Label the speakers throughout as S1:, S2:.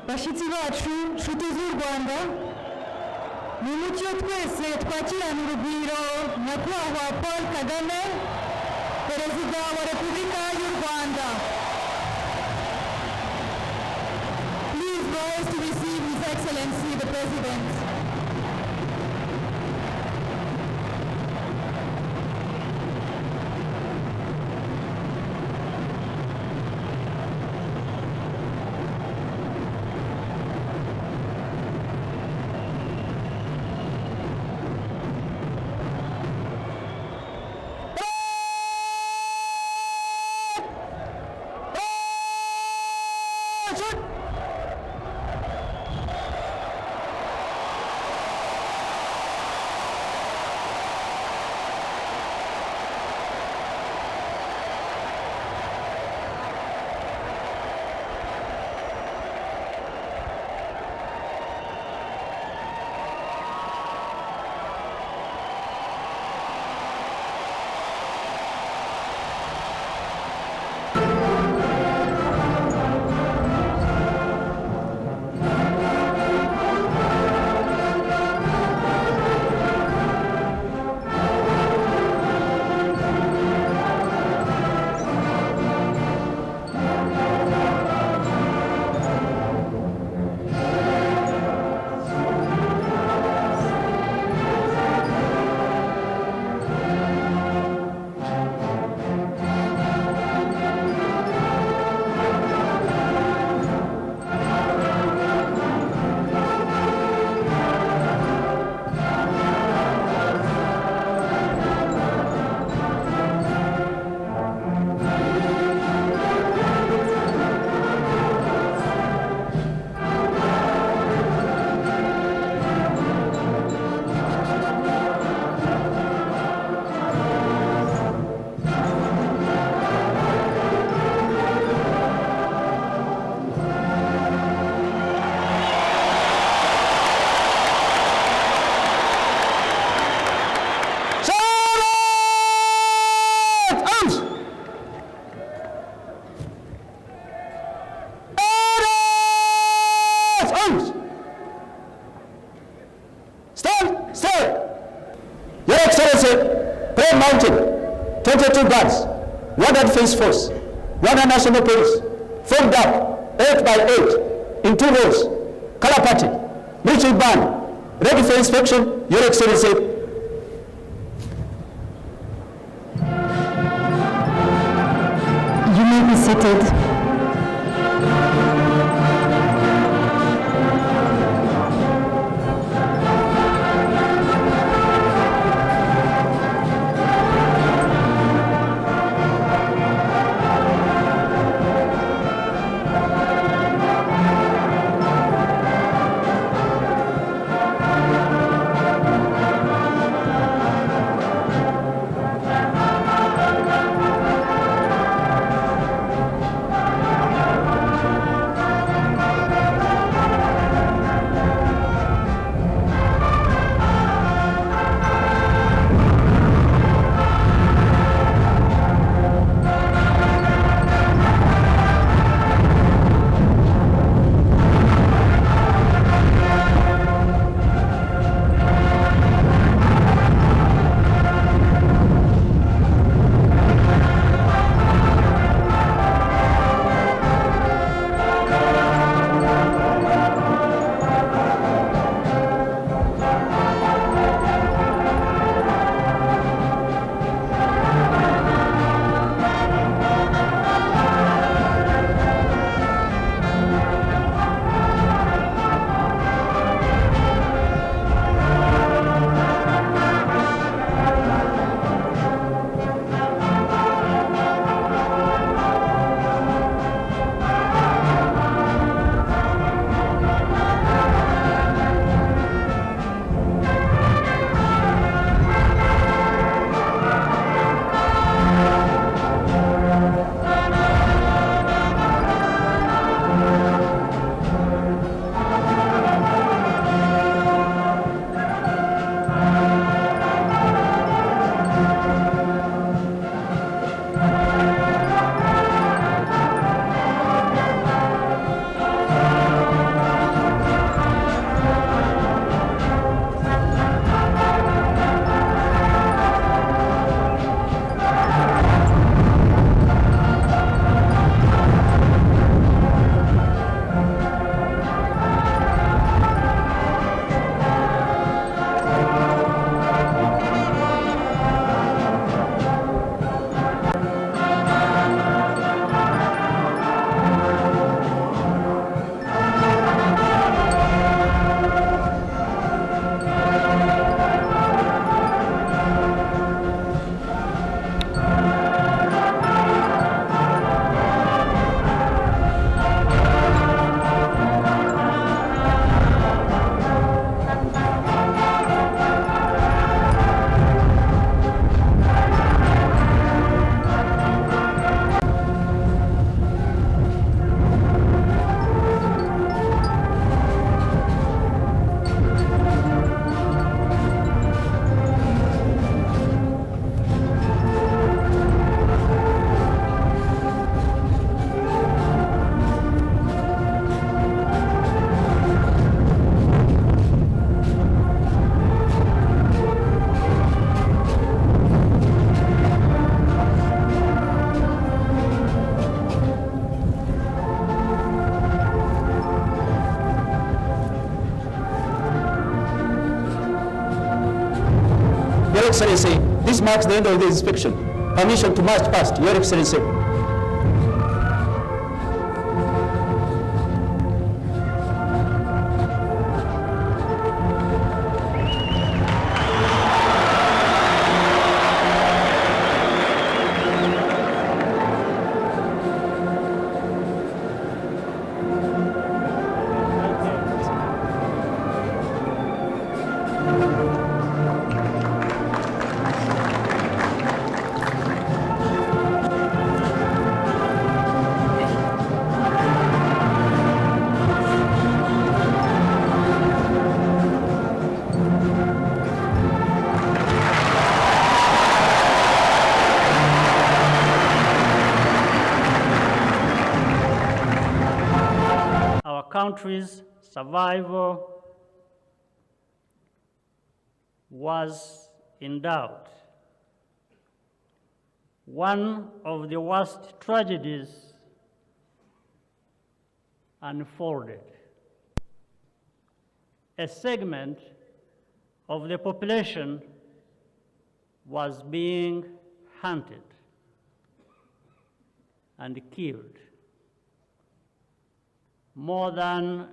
S1: bashyitsi bacu, nshuti z'u Rwanda, ni mucyo twese twakirana urugwiro nyakubahwa Paul Kagame, Perezida wa Repubulika y'u Rwanda. Please rise to receive His Excellency the President.
S2: Your Excellency, Prayer Mountain, 22 guards, 100 face force, 100 national police, formed up 8 by 8 in 2 rows, color party, military band, ready for inspection, Your Excellency.
S1: You may be seated.
S2: Excellency, this marks the end of the inspection. Permission to march past, Your Excellency.
S3: Country's survival was in doubt. One of the worst tragedies unfolded. A segment of the population was being hunted and killed. More than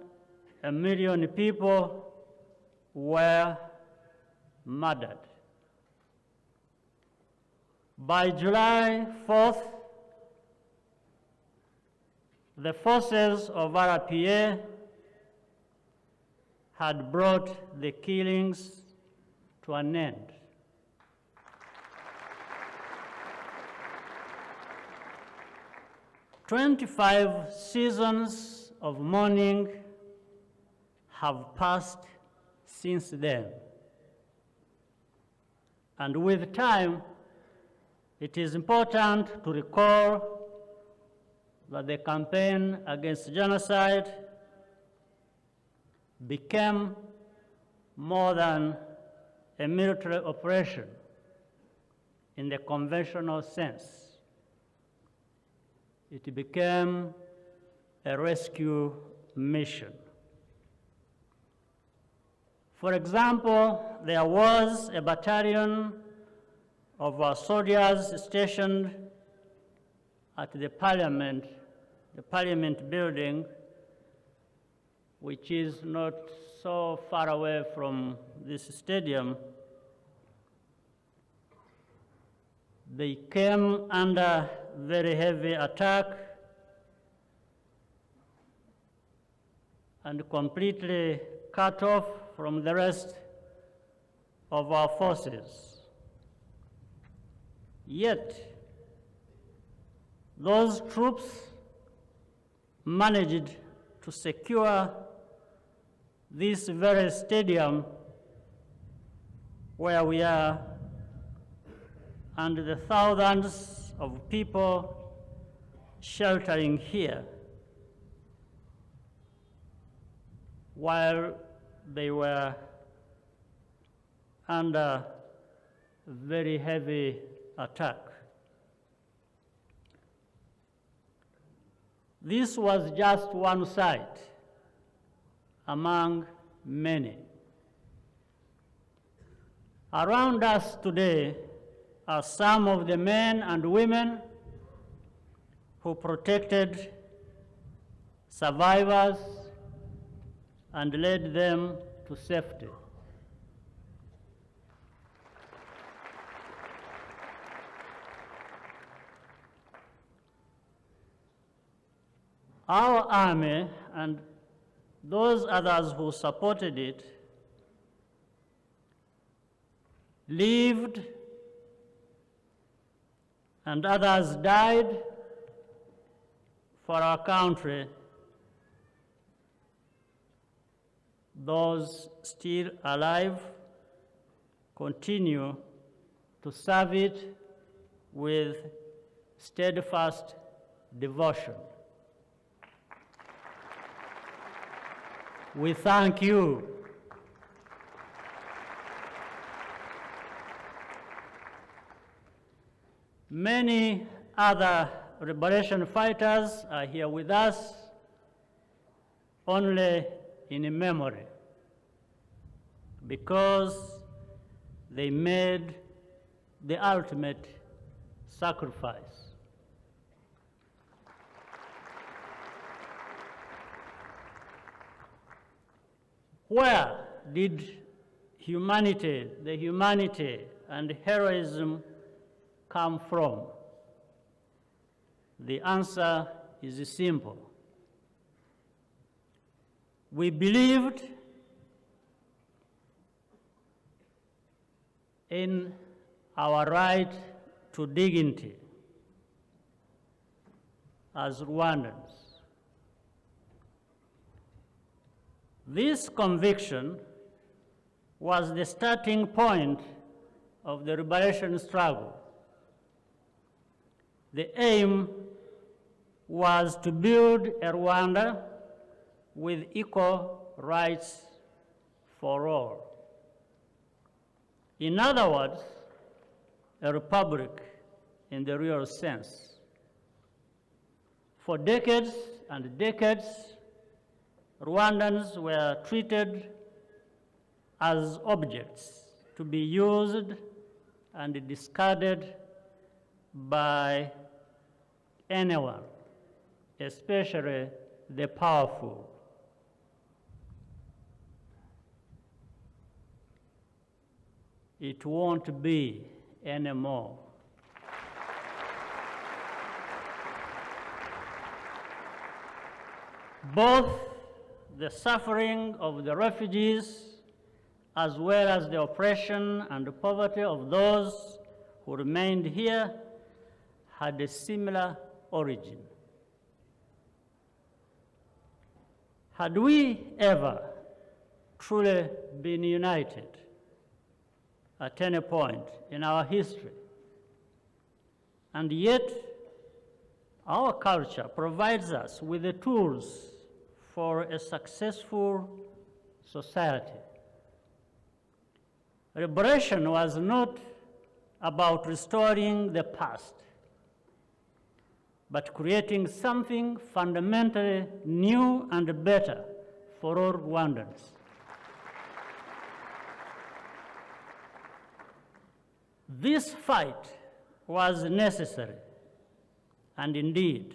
S3: 1 million people were murdered. By July 4th, the forces of RPA had brought the killings to an end. "25 seasons of mourning have passed since then. And with time, it is important to recall that the campaign against genocide became more than a military operation in the conventional sense. It became a rescue mission. For example, there was a battalion of our soldiers stationed at the parliament building, which is not so far away from this stadium. They came under very heavy attack and completely cut off from the rest of our forces. Yet, those troops managed to secure this very stadium where we are, and the thousands of people sheltering here, while they were under very heavy attack. This was just one site among many. Around us today are some of the men and women who protected survivors and led them to safety. Our army and those others who supported it lived and others died for our country. Those still alive continue to serve it with steadfast devotion. We thank you. Many other liberation fighters are here with us only in memory, because they made the ultimate sacrifice. Where did the humanity and heroism come from? The answer is simple. We believed in our right to dignity as Rwandans. This conviction was the starting point of the liberation struggle. The aim was to build a Rwanda with equal rights for all. In other words, a republic in the real sense. For decades and decades, Rwandans were treated as objects to be used and discarded by anyone, especially the powerful. It won't be anymore. Both the suffering of the refugees as well as the oppression and the poverty of those who remained here had a similar origin. Had we ever truly been united at any point in our history? And yet, our culture provides us with the tools for a successful society. Liberation was not about restoring the past, but creating something fundamentally new and better for all Rwandans. This fight was necessary and indeed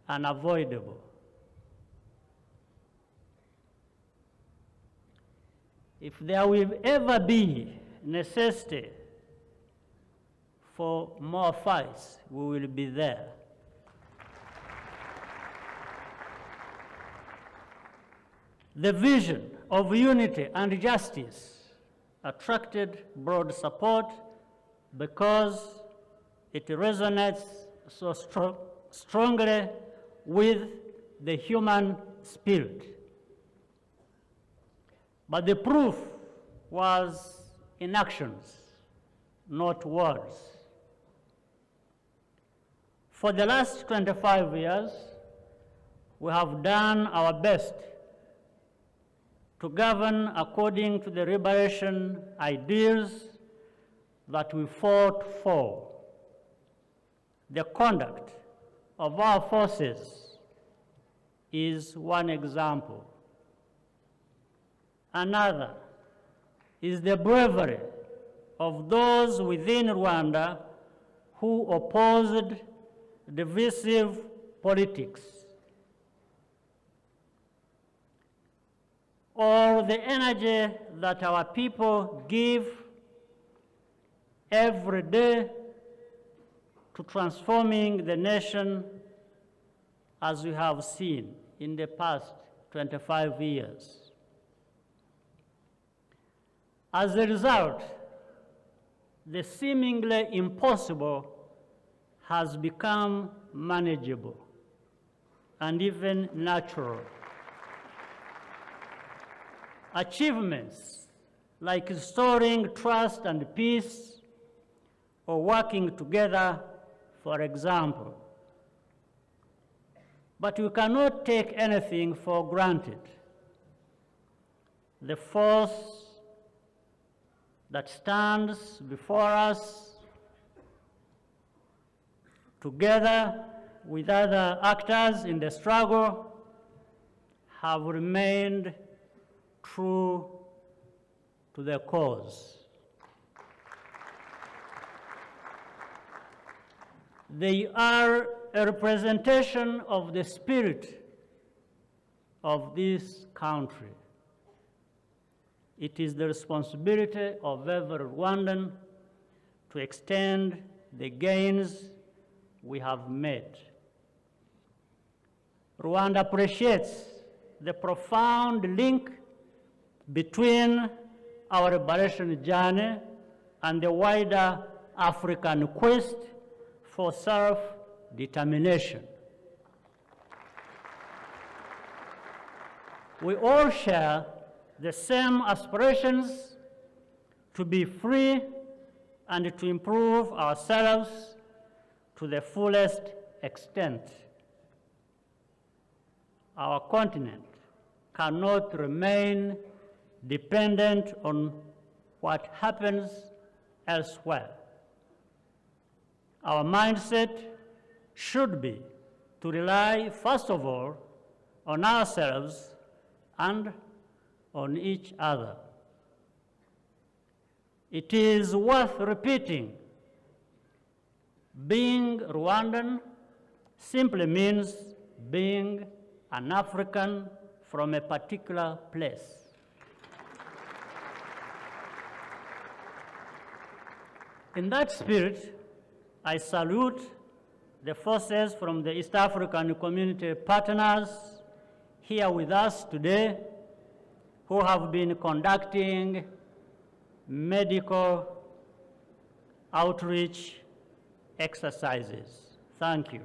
S3: unavoidable. If there will ever be necessity for more fights, we will be there. The vision of unity and justice attracted broad support because it resonates so strongly with the human spirit. But the proof was in actions, not words. For the last 25 years, we have done our best to govern according to the liberation ideals that we fought for. The conduct of our forces is one example. Another is the bravery of those within Rwanda who opposed divisive politics, or the energy that our people give every day to transforming the nation, as we have seen in the past 25 years. As a result, the seemingly impossible has become manageable and even natural. Achievements like restoring trust and peace or working together, for example. But we cannot take anything for granted. The force that stands before us, together with other actors in the struggle, have remained true to the cause. They are a representation of the spirit of this country. It is the responsibility of every Rwandan to extend the gains we have made. Rwanda appreciates the profound link between our liberation journey and the wider African quest for self-determination. We all share the same aspirations to be free and to improve ourselves to the fullest extent. Our continent cannot remain dependent on what happens elsewhere. Our mindset should be to rely, first of all, on ourselves and on each other. It is worth repeating, being Rwandan simply means being an African from a particular place. In that spirit, I salute the forces from the East African community partners here with us today who have been conducting medical outreach exercises. Thank you.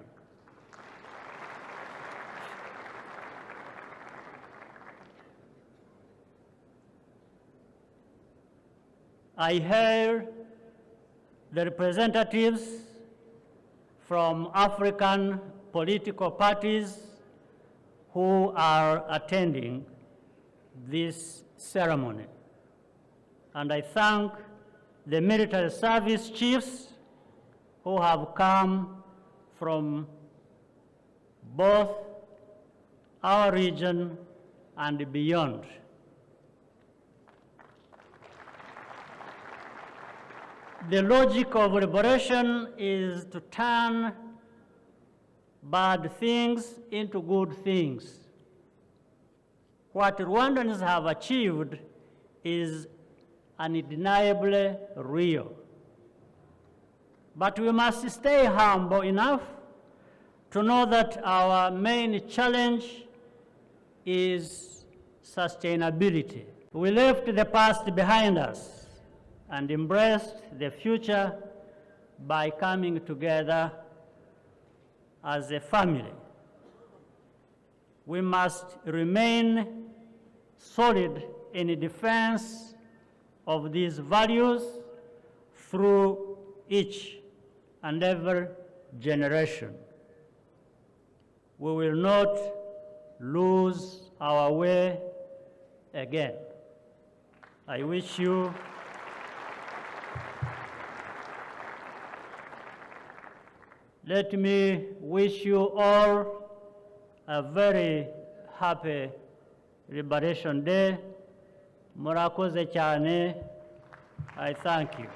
S3: I heard the representatives from African political parties who are attending this ceremony. And I thank the military service chiefs who have come from both our region and beyond. The logic of liberation is to turn bad things into good things. What Rwandans have achieved is undeniably real. But we must stay humble enough to know that our main challenge is sustainability. We left the past behind us and embraced the future by coming together as a family. We must remain solid in defense of these values through each and every generation. We will not lose our way again. I wish you let me wish you all a very happy Liberation Day. Murakoze cyane. I thank you.